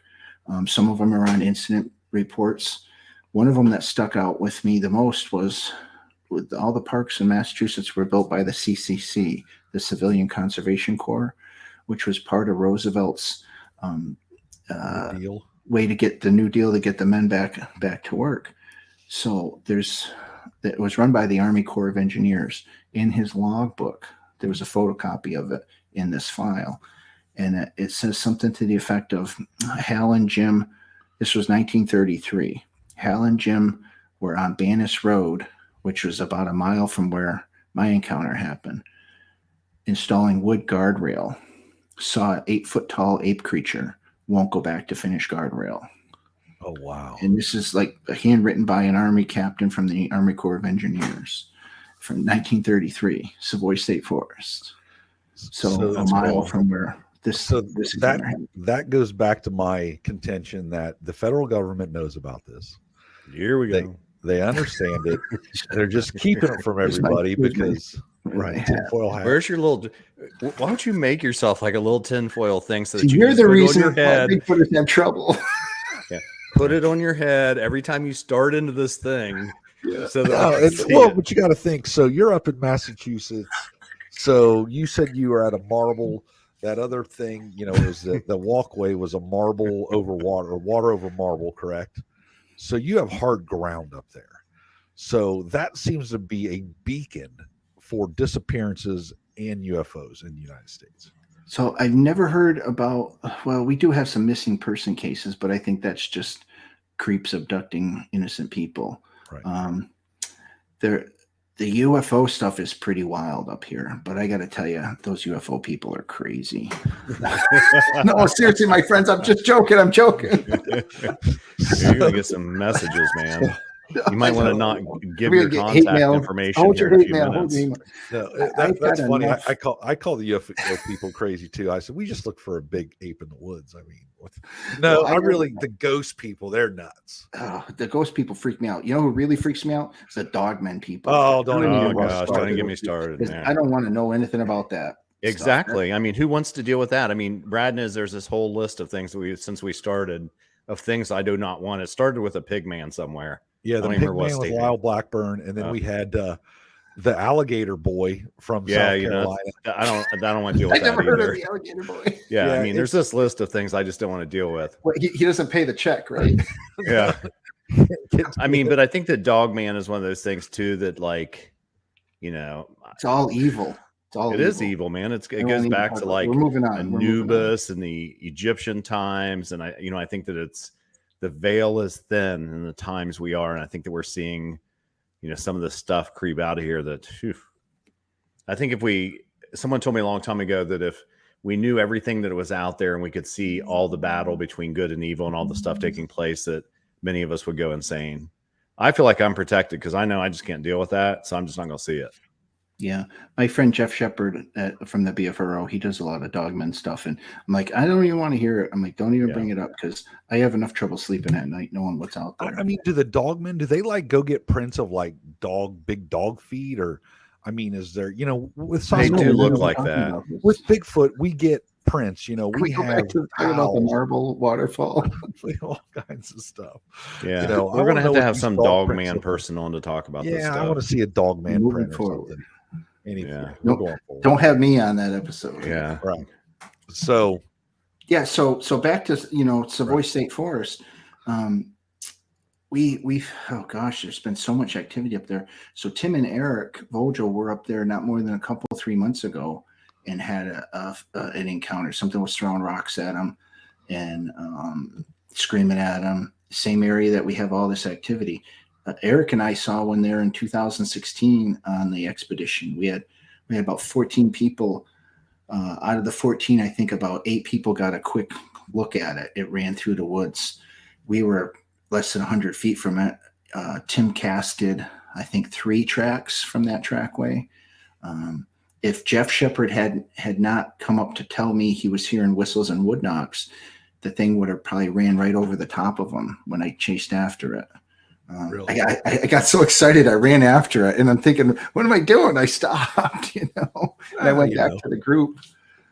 Some of them are on incident reports. One of them that stuck out with me the most was, with all the parks in Massachusetts were built by the CCC, the Civilian Conservation Corps, which was part of Roosevelt's way to get the New Deal to get the men back to work. So it was run by the Army Corps of Engineers. In his logbook, there was a photocopy of it in this file. And it says something to the effect of Hal and Jim. This was 1933. Hal and Jim were on Bannis Road, which was about a mile from where my encounter happened, installing wood guardrail. Saw an 8-foot-tall ape creature. Won't go back to finish guardrail.
Oh, wow.
And this is like handwritten by an Army captain from the Army Corps of Engineers from 1933, Savoy State Forest. So a mile
cool.
from where this
that goes back to my contention that the federal government knows about this.
Here we go.
They understand it. They're just keeping it from everybody because tinfoil hat.
Where's your little? Why don't you make yourself like a little tinfoil thing so that
you're the reason
why
Bigfoot is in trouble.
Yeah, put it on your head every time you start into this thing.
Yeah.
So
but you got to think. So you're up in Massachusetts. So you said you were at a marble. That other thing, was the walkway was a marble over water, or water over marble, correct? So you have hard ground up there. So that seems to be a beacon for disappearances and UFOs in the United States.
So I've never heard about, well, we do have some missing person cases, but I think that's just creeps abducting innocent people.
Right.
The UFO stuff is pretty wild up here, but I got to tell you, those UFO people are crazy. No, seriously, my friends, I'm just joking. I'm joking.
You're going to get some messages, man. You might want to not give your contact information.
Hold your hate mail.
That's funny. I call the UFO people crazy too. I said, we just look for a big ape in the woods. I mean, the ghost people, they're nuts.
The ghost people freak me out. You know who really freaks me out? It's the dogmen people.
Oh,
don't get me started.
I don't want to know anything about that.
Exactly. Stuff. I mean, who wants to deal with that? I mean, Brad knows there's this whole list of things since we started of things I do not want. It started with a pig man somewhere.
Yeah, the pig man with Lyle Blackburn, and then we had the alligator boy from South Carolina.
I don't want to deal with that either. I never heard of the
alligator boy.
Yeah, I mean, there's this list of things I just don't want to deal with.
Well, he doesn't pay the check, right?
Yeah. I mean, but I think that dog man is one of those things too that, like,
it's all evil.
It is evil, man. It goes back to like Anubis and the Egyptian times, and I think that it's. The veil is thin in the times we are. And I think that we're seeing, some of the stuff creep out of here that, I think someone told me a long time ago that if we knew everything that was out there and we could see all the battle between good and evil and all the stuff taking place, that many of us would go insane. I feel like I'm protected because I know I just can't deal with that. So I'm just not going to see it.
Yeah. My friend Jeff Shepard from the BFRO, he does a lot of dogmen stuff. And I'm like, I don't even want to hear it. I'm like, don't even bring it up because I have enough trouble sleeping at night knowing what's out there.
I mean, do the dogmen, do they like go get prints of like big dog feet? Or, I mean, is there, with
they do look like that.
With Bigfoot, we get prints, we
go
have
back to about the marble waterfall.
We have all kinds of stuff.
Yeah. We're going to have some dog man person on to talk about this stuff.
I want to see a dog man print or something.
Don't have me on that episode.
Yeah.
Right. So
back to Savoy State Forest. We've oh gosh, there's been so much activity up there. So Tim and Eric Vogel were up there not more than 3 months ago and had an encounter. Something was throwing rocks at them and screaming at them. Same area that we have all this activity. Eric and I saw one there in 2016 on the expedition. We had about 14 people. Out of the 14, I think about 8 people got a quick look at it. It ran through the woods. We were less than 100 feet from it. Tim casted, I think, 3 tracks from that trackway. If Jeff Shepard had not come up to tell me he was hearing whistles and wood knocks, the thing would have probably ran right over the top of him when I chased after it.
Really?
I got so excited I ran after it, and I'm thinking, what am I doing? I stopped, and I went back to the group.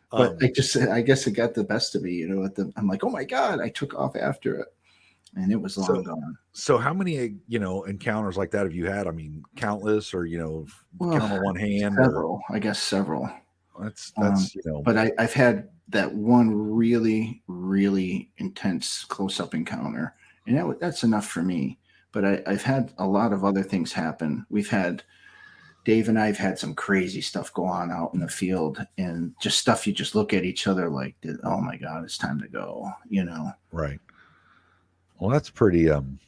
But I guess it got the best of me, I'm like, oh my God, I took off after it, and it was long gone.
So how many, encounters like that have you had? I mean, countless, or count on one hand?
Several, I guess several.
That's
But I've had that one really, really intense close-up encounter, and that's enough for me. But I've had a lot of other things happen. We've had Dave and I have had some crazy stuff go on out in the field, and just stuff you just look at each other like, oh my God, it's time to go, you know?
Right. Well, that's pretty,
And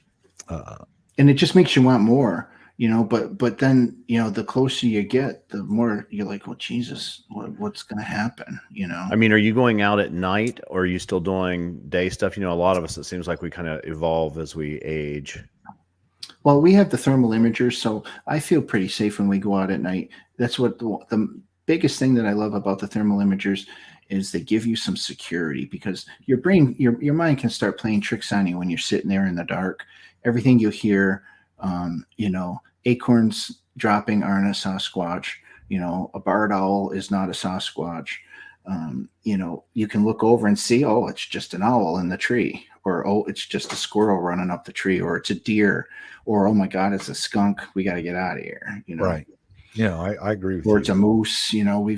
it just makes you want more, you know, but then, you know, the closer you get, the more you're like, well, Jesus, what's going to happen? You know?
I mean, are you going out at night, or are you still doing day stuff? You know, a lot of us, it seems like we kind of evolve as we age.
Well, we have the thermal imagers, so I feel pretty safe when we go out at night. That's what the biggest thing that I love about the thermal imagers is they give you some security, because your brain, your mind can start playing tricks on you when you're sitting there in the dark. Everything you hear, you know, acorns dropping aren't a Sasquatch. You know, a barred owl is not a Sasquatch. You know, you can look over and see, oh, it's just an owl in the tree, or oh, it's just a squirrel running up the tree, or it's a deer, or oh my God, it's a skunk. We got to get out of here. You know,
right. Yeah, I agree with
or
you.
it's a moose. You know, we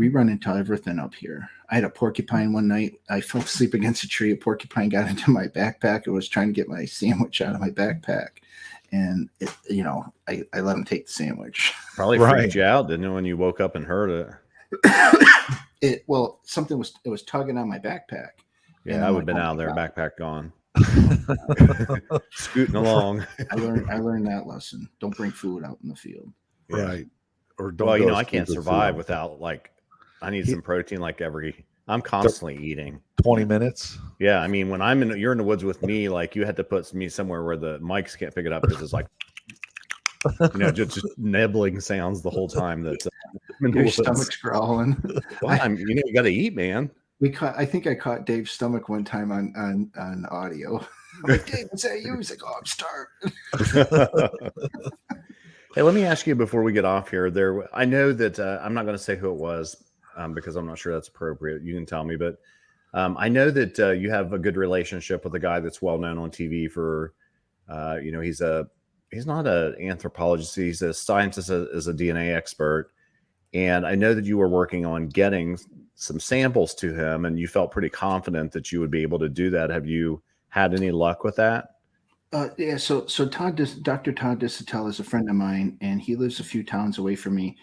run into everything up here. I had a porcupine one night. I fell asleep against a tree. A porcupine got into my backpack. It was trying to get my sandwich out of my backpack, and it, you know, I let him take the sandwich.
Probably freaked you out, didn't it, when you woke up and heard it?
Well, something was tugging on my backpack.
Yeah, I would have been out there, backpack gone, scooting along.
I learned that lesson. Don't bring food out in the field.
Right. Or don't.
Well, you know, I can't survive without, like, I need some protein like I'm constantly eating.
20 minutes.
Yeah, I mean, when you're in the woods with me, like, you had to put me somewhere where the mics can't pick it up, because it's like, you know, just nibbling sounds the whole time. That's
your stomach's growling.
Well, you know, you got to eat, man.
I think I caught Dave's stomach one time on audio. I'm like, Dave, what's that? You? He's like, oh, I'm starving.
Hey, let me ask you before we get off here. I know that I'm not going to say who it was, because I'm not sure that's appropriate. You can tell me, but I know that you have a good relationship with a guy that's well known on TV for, you know, he's not an anthropologist. He's a scientist, as a DNA expert. And I know that you were working on getting some samples to him, and you felt pretty confident that you would be able to do that. Have you had any luck with that?
Yeah. So Dr. Todd Disotell is a friend of mine, and he lives a few towns away from me.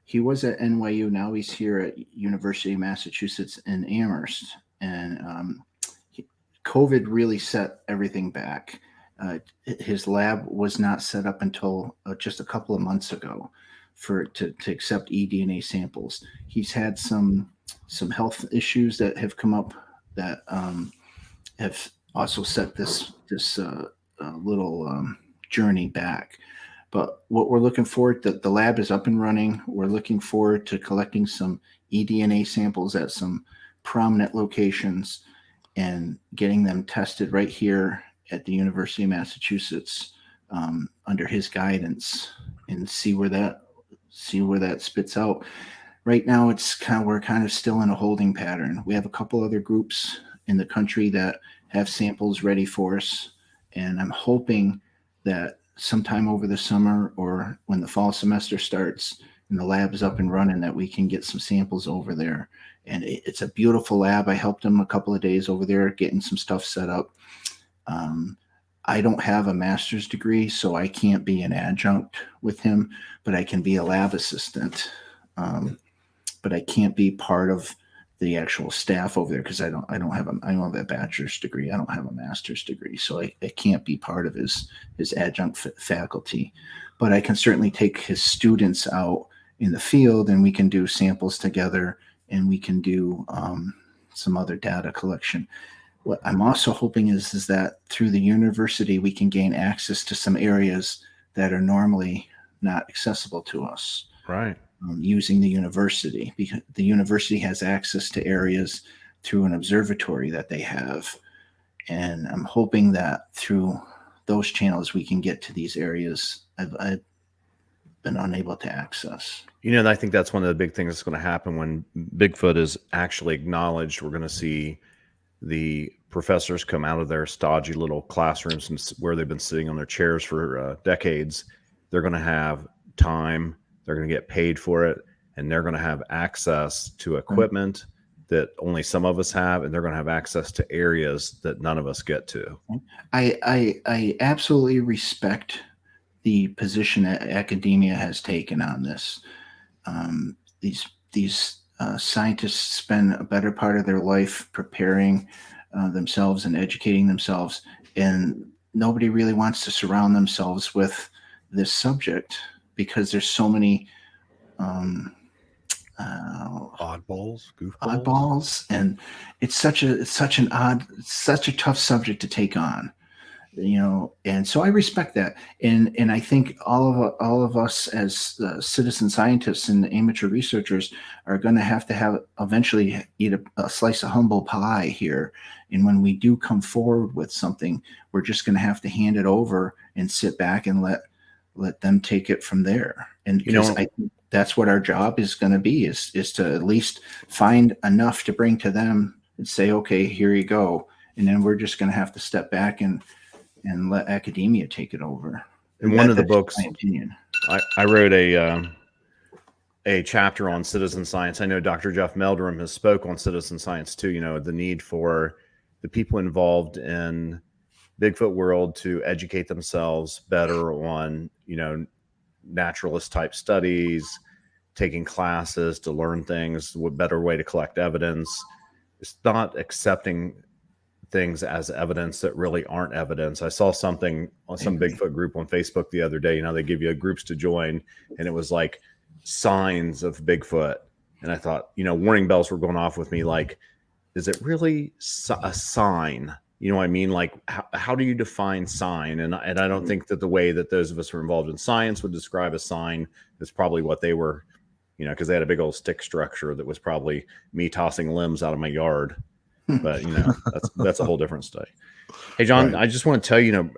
He was at NYU. Now he's here at University of Massachusetts in Amherst. And COVID really set everything back. His lab was not set up until just a couple of months ago to accept eDNA samples. He's had some health issues that have come up that have also set this little journey back. But what we're looking forward to, the lab is up and running. We're looking forward to collecting some eDNA samples at some prominent locations and getting them tested right here at the University of Massachusetts under his guidance, and see where that spits out. Right now, we're kind of still in a holding pattern. We have a couple other groups in the country that have samples ready for us, and I'm hoping that sometime over the summer, or when the fall semester starts and the lab is up and running, that we can get some samples over there. And it's a beautiful lab. I helped him a couple of days over there getting some stuff set up. I don't have a master's degree, so I can't be an adjunct with him, but I can be a lab assistant. But I can't be part of the actual staff over there, because I don't have a bachelor's degree. I don't have a master's degree, so I can't be part of his adjunct faculty. But I can certainly take his students out in the field, and we can do samples together, and we can do some other data collection. What I'm also hoping is that through the university, we can gain access to some areas that are normally not accessible to us.
Right.
Using the university, because the university has access to areas through an observatory that they have. And I'm hoping that through those channels, we can get to these areas I've been unable to access.
You know, I think that's one of the big things that's going to happen when Bigfoot is actually acknowledged. We're going to see the professors come out of their stodgy little classrooms where they've been sitting on their chairs for decades. They're going to have time. They're going to get paid for it, and they're going to have access to equipment that only some of us have, and they're going to have access to areas that none of us get to.
I absolutely respect the position that academia has taken on this. These scientists spend a better part of their life preparing themselves and educating themselves, and nobody really wants to surround themselves with this subject because there's so many oddballs, and it's such a tough subject to take on, and so I respect that, and I think all of us as citizen scientists and amateur researchers are going to have eventually eat a slice of humble pie here, and when we do come forward with something, we're just going to have to hand it over and sit back and let them take it from there. And because I think that's what our job is going to be, is to at least find enough to bring to them and say, okay, here you go. And then we're just going to have to step back and let academia take it over.
In one of the books,
my opinion,
I wrote a chapter on citizen science. I know Dr. Jeff Meldrum has spoke on citizen science too, the need for the people involved in Bigfoot world to educate themselves better on, naturalist type studies, taking classes to learn things, what better way to collect evidence. It's not accepting things as evidence that really aren't evidence. I saw something on some Bigfoot group on Facebook the other day. They give you groups to join, and it was like signs of Bigfoot. And I thought, warning bells were going off with me. Like, is it really a sign? You know what I mean? Like, how do you define sign? And I don't think that the way that those of us who are involved in science would describe a sign is probably what they were, because they had a big old stick structure that was probably me tossing limbs out of my yard. But that's a whole different story. Hey, John, right. I just want to tell you,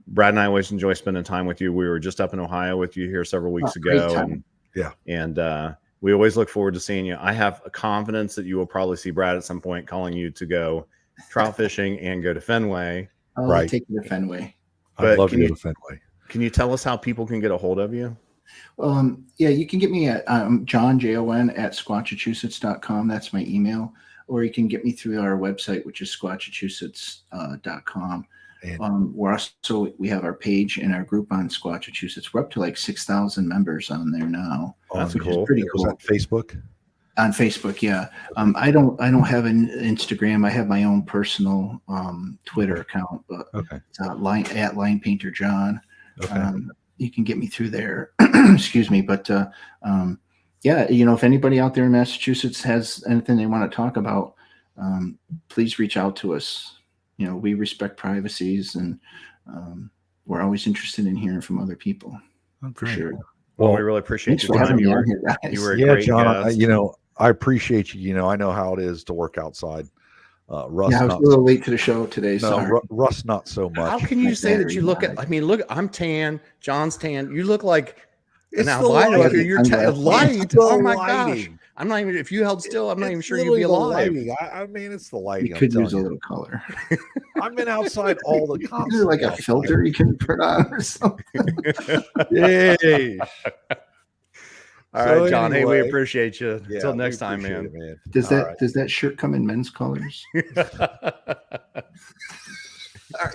Brad and I always enjoy spending time with you. We were just up in Ohio with you here several weeks ago, and we always look forward to seeing you. I have a confidence that you will probably see Brad at some point calling you to go trout fishing and go to Fenway.
I'll take you to Fenway.
I'd love to go to Fenway.
Can you tell us how people can get a hold of you?
You can get me at Jon, Jon, at Squatchachusetts.com. That's my email. Or you can get me through our website, which is Squatchachusetts.com. We have our page and our group on Squatchachusetts. We're up to like 6,000 members on there now.
That's cool.
Pretty cool.
Was that Facebook?
On Facebook, yeah. I don't have an Instagram. I have my own personal Twitter account, but it's at Line Painter John.
Okay.
You can get me through there. Excuse me, but if anybody out there in Massachusetts has anything they want to talk about, please reach out to us. We respect privacies, and we're always interested in hearing from other people. For sure.
Well, we really appreciate your time. You were a great
John.
guest.
I appreciate you. I know how it is to work outside. Russ,
I was a little late to the show today.
No, Russ, not so much.
How can you say that you look at? I mean, look, I'm tan. John's tan. You look like.
It's
now,
the
light.
You're
light. Oh my gosh! I'm not even. If you held still, I'm not even sure you'd be alive.
I mean, it's the lighting.
You could use a little color.
I've been outside all the time.
Is there like a filter you can put on or something?
Yay!
All right, John. Anyway, hey, we appreciate you. Until next time, man.
Does that shirt come in men's colors?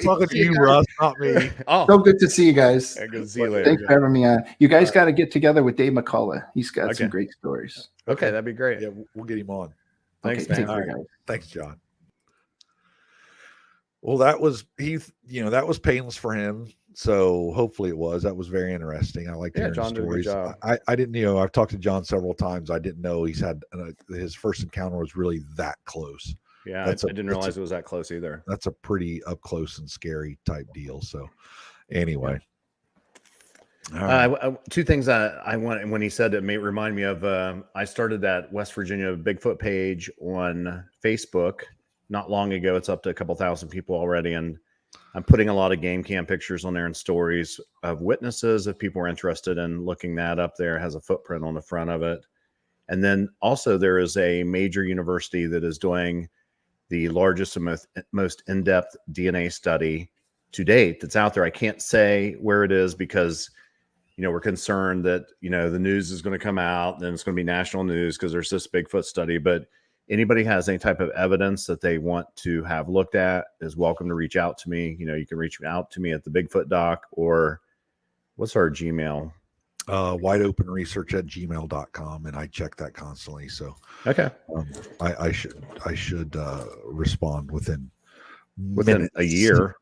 Talking to you, Russ, not me.
So good to see you guys.
Good to see you later.
Thanks for having me on. You guys got to get together with Dave McCullough. He's got some great stories.
Okay, that'd be great.
Yeah, we'll get him on.
Thanks,
man.
All right.
Thanks, John. Well, that was that was painless for him. So hopefully it was. That was very interesting. I like hearing
John
stories.
Did a good job.
I didn't I've talked to John several times. I didn't know he's had his first encounter was really that close.
Yeah, I didn't realize it was that close either.
That's a pretty up close and scary type deal. So anyway.
Two things I want when he said it may remind me of I started that West Virginia Bigfoot page on Facebook not long ago. It's up to a couple thousand people already, and I'm putting a lot of game cam pictures on there and stories of witnesses if people are interested in looking that up. There has a footprint on the front of it. And then also there is a major university that is doing the largest and most in-depth DNA study to date that's out there. I can't say where it is because, we're concerned that, the news is going to come out and it's going to be national news because there's this Bigfoot study. But anybody has any type of evidence that they want to have looked at is welcome to reach out to me. You can reach out to me at the Bigfoot Doc or what's our Gmail?
wideopenresearch@gmail.com, and I check that constantly. So
Okay.
I should respond within
Within a
minutes.
year.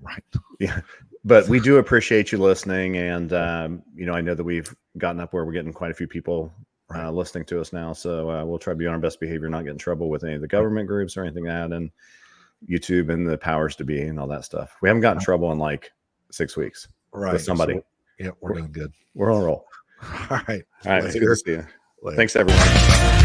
Right.
Yeah. But we do appreciate you listening. And, I know that we've gotten up where we're getting quite a few people listening to us now. So we'll try to be on our best behavior, not get in trouble with any of the government groups or anything like that. And YouTube and the powers to be and all that stuff. We haven't gotten in trouble in like 6 weeks.
Right.
With somebody.
So, yeah, we're doing good.
We're on a roll.
All right.
All right. It's good to see you.
Later.
Thanks, everyone.